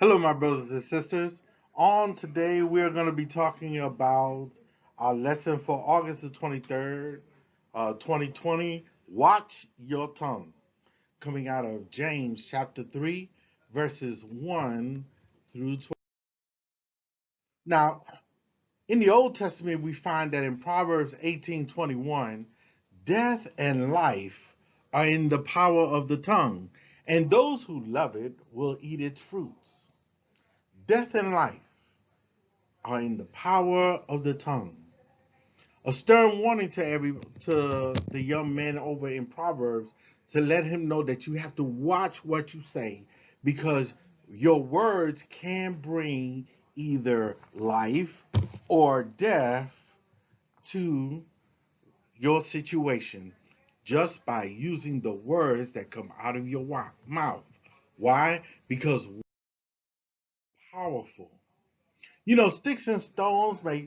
Hello, my brothers and sisters. On today, we're going to be talking about our lesson for August the 23rd, 2020. Watch your tongue, coming out of James chapter 3, verses 1 through 12. Now, in the Old Testament, we find that in Proverbs 18:21, death and life are in the power of the tongue, and those who love it will eat its fruits. Death and life are in the power of the tongue. A stern warning to the young man over in Proverbs to let him know that you have to watch what you say because your words can bring either life or death to your situation just by using the words that come out of your mouth. Why? Because powerful. You know, sticks and stones may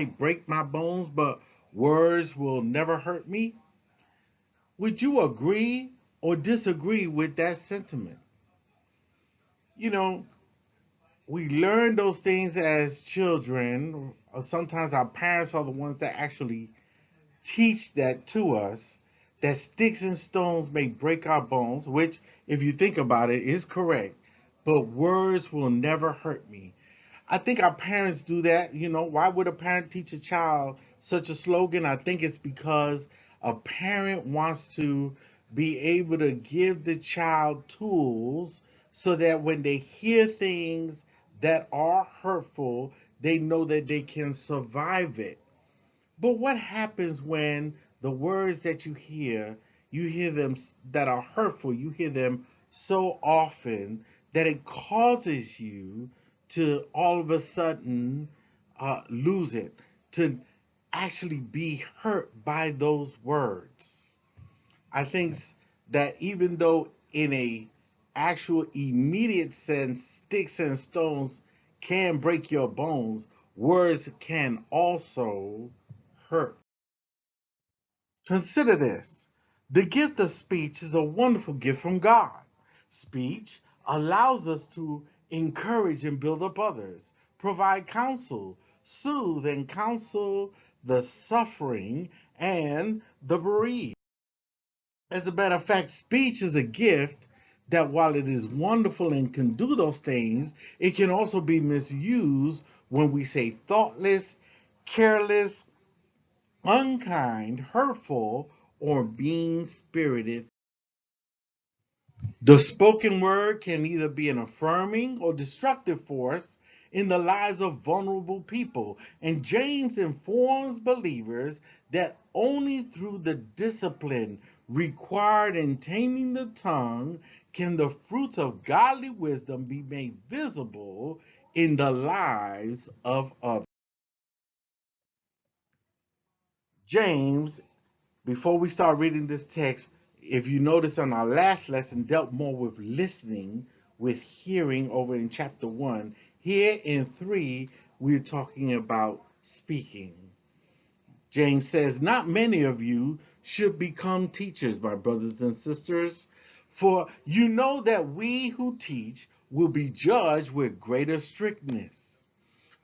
break my bones, but words will never hurt me. Would you agree or disagree with that sentiment? You know, we learn those things as children, or sometimes our parents are the ones that actually teach that to us, that sticks and stones may break our bones, which, if you think about it, is correct, but words will never hurt me. I think our parents do that. You know, why would a parent teach a child such a slogan? I think it's because a parent wants to be able to give the child tools so that when they hear things that are hurtful, they know that they can survive it. But what happens when the words that you hear them that are hurtful, you hear them so often that it causes you to all of a sudden lose it, to actually be hurt by those words? I think that even though in a actual immediate sense, sticks and stones can break your bones, words can also hurt. Consider this. The gift of speech is a wonderful gift from God. Speech allows us to encourage and build up others, provide counsel, soothe and counsel the suffering and the bereaved. As a matter of fact, speech is a gift that while it is wonderful and can do those things, it can also be misused when we say thoughtless, careless, unkind, hurtful, or mean spirited. The spoken word can either be an affirming or destructive force in the lives of vulnerable people. And James informs believers that only through the discipline required in taming the tongue can the fruits of godly wisdom be made visible in the lives of others. James, before we start reading this text, if you notice on our last lesson, dealt more with listening, with hearing over in chapter 1. Here in 3, we're talking about speaking. James says, not many of you should become teachers, my brothers and sisters, for you know that we who teach will be judged with greater strictness.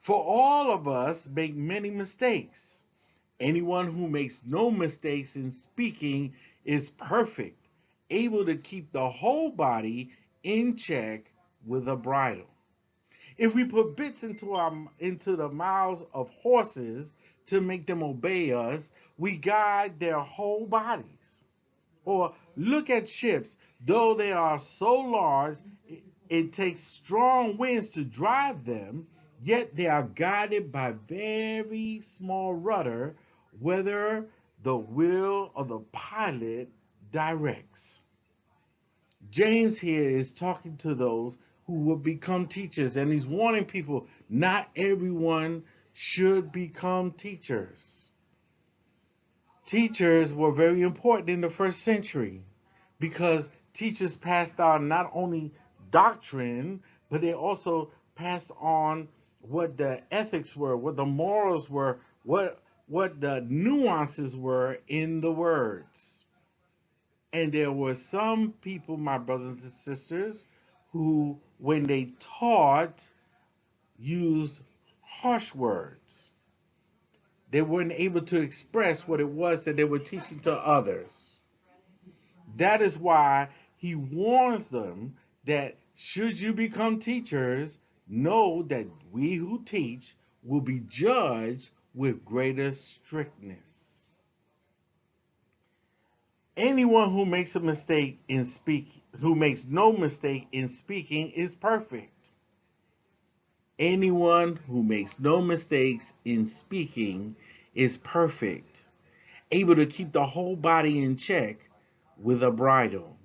For all of us make many mistakes. Anyone who makes no mistakes in speaking is perfect, able to keep the whole body in check with a bridle. If we put bits into the mouths of horses to make them obey us, we guide their whole bodies. Or look at ships, though they are so large, it takes strong winds to drive them, yet they are guided by very small rudder, whether the will of the pilot directs. James here is talking to those who will become teachers, and he's warning people not everyone should become teachers. Teachers were very important in the first century because teachers passed on not only doctrine, but they also passed on what the ethics were, what the morals were, what the nuances were in the words. And there were some people, my brothers and sisters, who, when they taught, used harsh words. They weren't able to express what it was that they were teaching to others. That is why he warns them that should you become teachers, know that we who teach will be judged with greater strictness. Anyone who makes a mistake in speaking, who makes no mistake in speaking, is perfect. Anyone who makes no mistakes in speaking is perfect, able to keep the whole body in check with a bridle.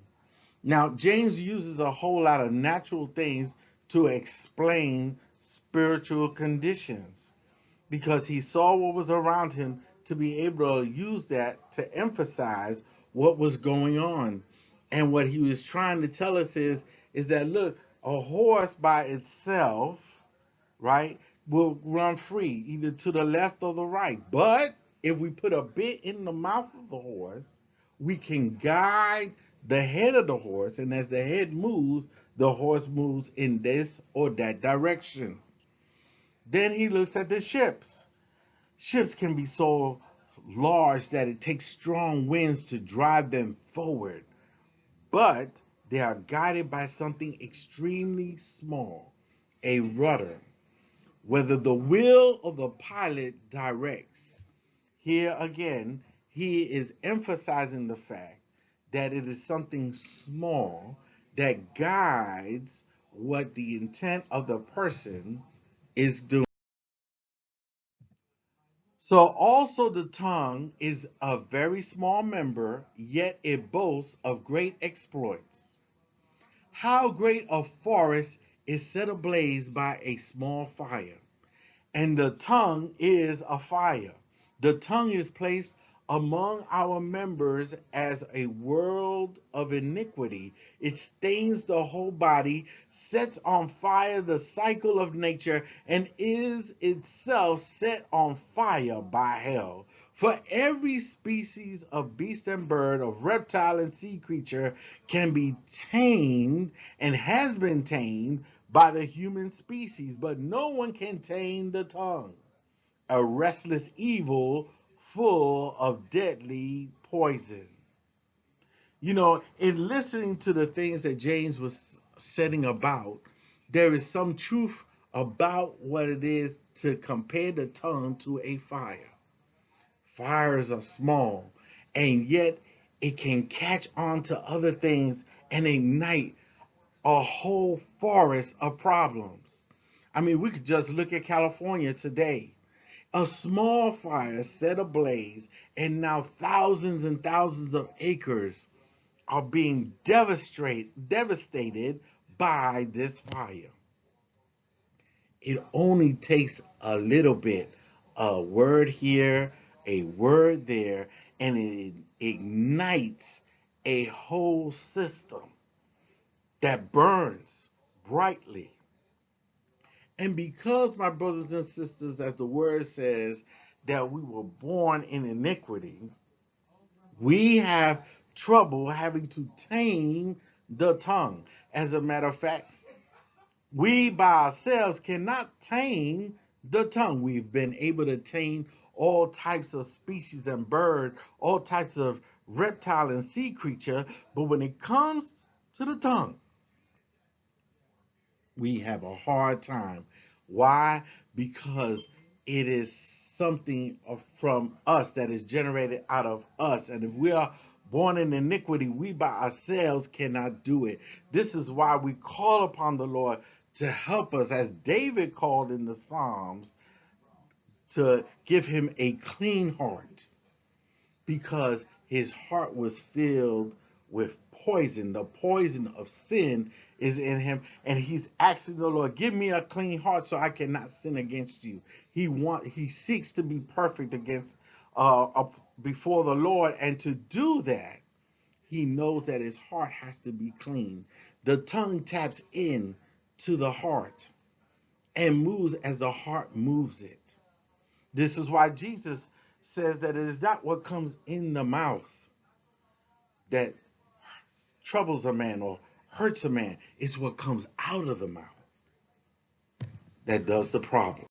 Now, James uses a whole lot of natural things to explain spiritual conditions because he saw what was around him to be able to use that to emphasize what was going on. And what he was trying to tell us is that look, a horse by itself, right, will run free either to the left or the right. But if we put a bit in the mouth of the horse, we can guide the head of the horse, and as the head moves, the horse moves in this or that direction. Then he looks at the ships. Ships can be so large that it takes strong winds to drive them forward, but they are guided by something extremely small, a rudder. Whether the will of the pilot directs. Here again, he is emphasizing the fact that it is something small that guides what the intent of the person is doing. So, also, the tongue is a very small member, yet it boasts of great exploits. How great a forest is set ablaze by a small fire! And the tongue is a fire. The tongue is placed among our members as a world of iniquity. It stains the whole body, sets on fire the cycle of nature, and is itself set on fire by hell. For every species of beast and bird, of reptile and sea creature can be tamed and has been tamed by the human species, but no one can tame the tongue, a restless evil full of deadly poison. You know, in listening to the things that James was setting about, there is some truth about what it is to compare the tongue to a fire. Fires are small, and yet it can catch on to other things and ignite a whole forest of problems. I mean, we could just look at California today. A small fire set ablaze, and now thousands and thousands of acres are being devastated by this fire. It only takes a little bit, a word here, a word there, and it ignites a whole system that burns brightly. And because, my brothers and sisters, as the word says, that we were born in iniquity, we have trouble having to tame the tongue. As a matter of fact, we by ourselves cannot tame the tongue. We've been able to tame all types of species and bird, all types of reptile and sea creature, but when it comes to the tongue, we have a hard time. Why? Because it is something from us that is generated out of us. And if we are born in iniquity, we by ourselves cannot do it. This is why we call upon the Lord to help us, as David called in the Psalms, to give him a clean heart because his heart was filled with poison. The poison of sin is in him, and he's asking the Lord, "Give me a clean heart, so I cannot sin against you." He seeks to be perfect against before the Lord, and to do that, he knows that his heart has to be clean. The tongue taps in to the heart and moves as the heart moves it. This is why Jesus says that it is not what comes in the mouth that troubles a man or hurts a man. It's what comes out of the mouth that does the problem.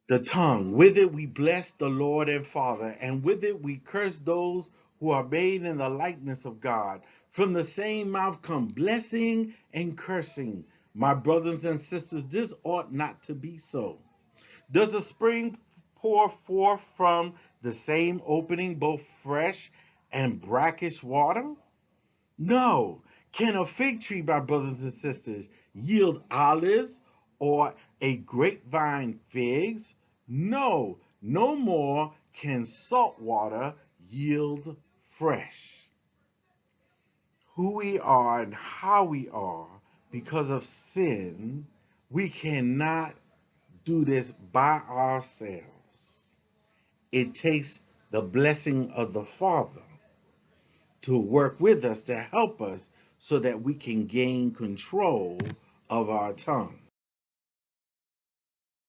The tongue, with it we bless the Lord and Father, and with it we curse those who are made in the likeness of God. From the same mouth come blessing and cursing. My brothers and sisters, this ought not to be so. Does a spring pour forth from the same opening both fresh and brackish water? No. Can a fig tree, my brothers and sisters, yield olives or a grapevine figs? No. No more can salt water yield fresh. Who we are and how we are because of sin, we cannot do this by ourselves. It takes the blessing of the Father to work with us to help us so that we can gain control of our tongue.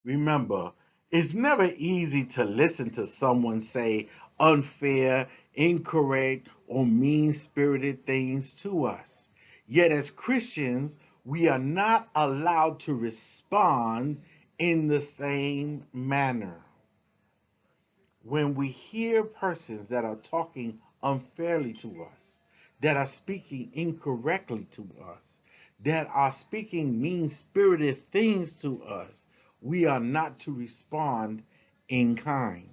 Remember, it's never easy to listen to someone say unfair, incorrect, or mean spirited things to us. Yet, as Christians, we are not allowed to respond in the same manner. When we hear persons that are talking unfairly to us, that are speaking incorrectly to us, that are speaking mean spirited things to us, we are not to respond in kind.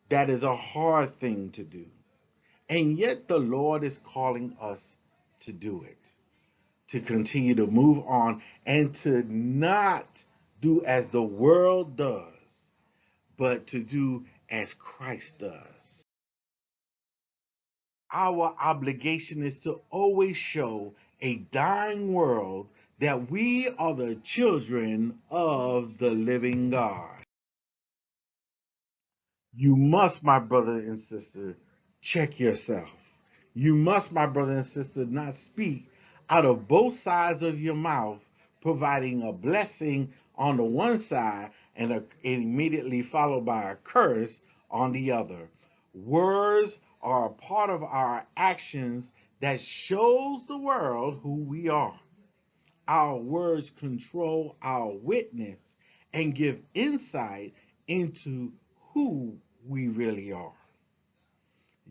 That is a hard thing to do. And yet the Lord is calling us to do it, to continue to move on and to not do as the world does, but to do as Christ does. Our obligation is to always show a dying world that we are the children of the living God. You must, my brother and sister, check yourself. You must, my brother and sister, not speak out of both sides of your mouth, providing a blessing on the one side and immediately followed by a curse on the other. Words are a part of our actions that shows the world who we are. Our words control our witness and give insight into who we really are.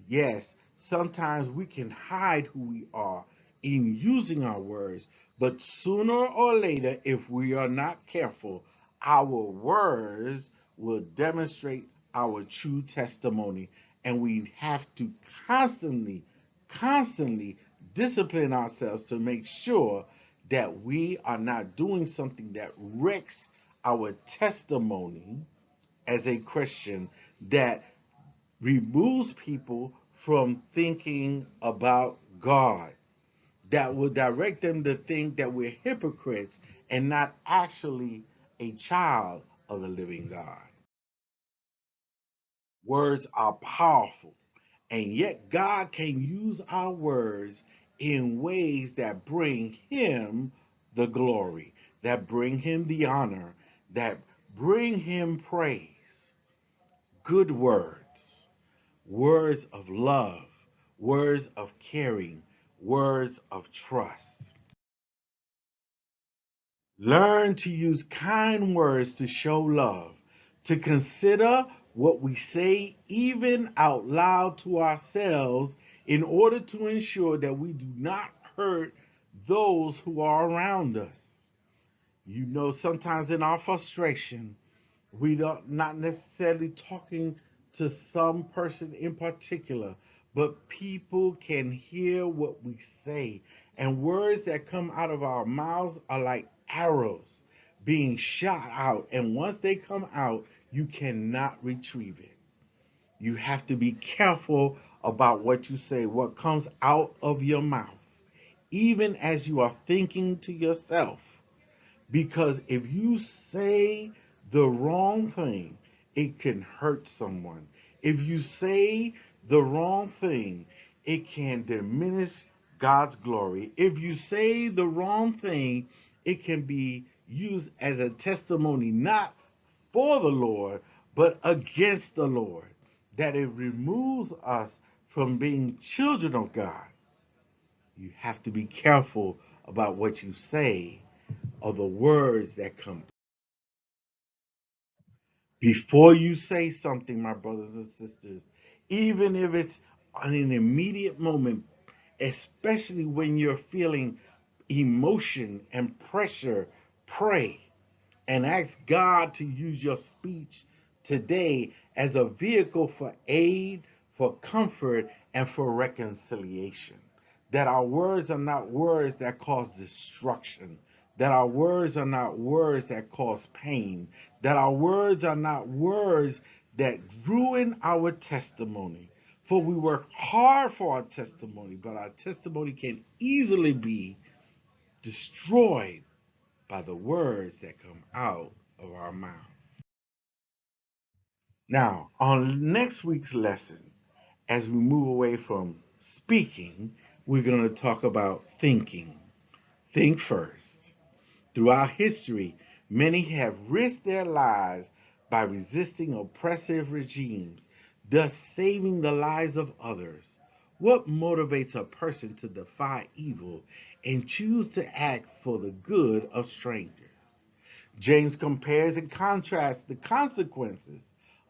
Yes, sometimes we can hide who we are in using our words, but sooner or later, if we are not careful, our words will demonstrate our true testimony, and we have to constantly discipline ourselves to make sure that we are not doing something that wrecks our testimony as a Christian, that removes people from thinking about God, that will direct them to think that we're hypocrites and not actually a child of the living God. Words are powerful, and yet God can use our words in ways that bring Him the glory, that bring Him the honor, that bring Him praise. Good words. Words of love, words of caring, words of trust. Learn to use kind words to show love, to consider what we say even out loud to ourselves in order to ensure that we do not hurt those who are around us. You know, sometimes in our frustration, we don't not necessarily talking to some person in particular, but people can hear what we say, and words that come out of our mouths are like arrows being shot out, and once they come out, you cannot retrieve it. You have to be careful about what you say, what comes out of your mouth, even as you are thinking to yourself, because if you say the wrong thing, it can hurt someone. If you say the wrong thing, it can diminish God's glory. If you say the wrong thing, it can be used as a testimony, not for the Lord, but against the Lord. That it removes us from being children of God, you have to be careful about what you say or the words that come. Before you say something, my brothers and sisters, even if it's on an immediate moment, especially when you're feeling emotion and pressure, pray and ask God to use your speech today as a vehicle for aid, for comfort, and for reconciliation. That our words are not words that cause destruction, that our words are not words that cause pain, that our words are not words that ruin our testimony. For we work hard for our testimony, but our testimony can easily be destroyed by the words that come out of our mouth. Now, on next week's lesson, as we move away from speaking, we're going to talk about thinking. Think first. Throughout history, many have risked their lives by resisting oppressive regimes, thus saving the lives of others. What motivates a person to defy evil and choose to act for the good of strangers? James compares and contrasts the consequences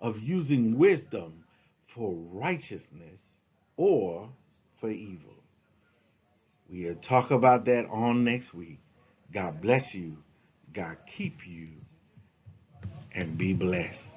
of using wisdom for righteousness or for evil. We'll talk about that on next week. God bless you. God keep you and be blessed.